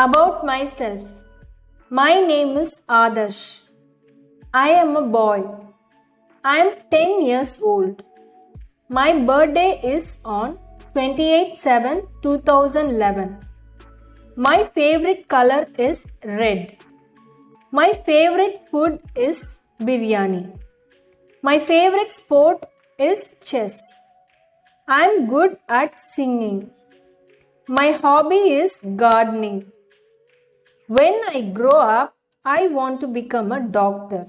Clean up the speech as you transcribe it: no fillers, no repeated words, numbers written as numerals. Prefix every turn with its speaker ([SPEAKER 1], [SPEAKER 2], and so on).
[SPEAKER 1] About myself. My name is Adarsh. I am a boy. I am 10 years old. My birthday is on 28/7/2011. My favorite color is red. My favorite food is biryani. My favorite sport is chess. I am good at singing. My hobby is gardening. When I grow up, I want to become a doctor.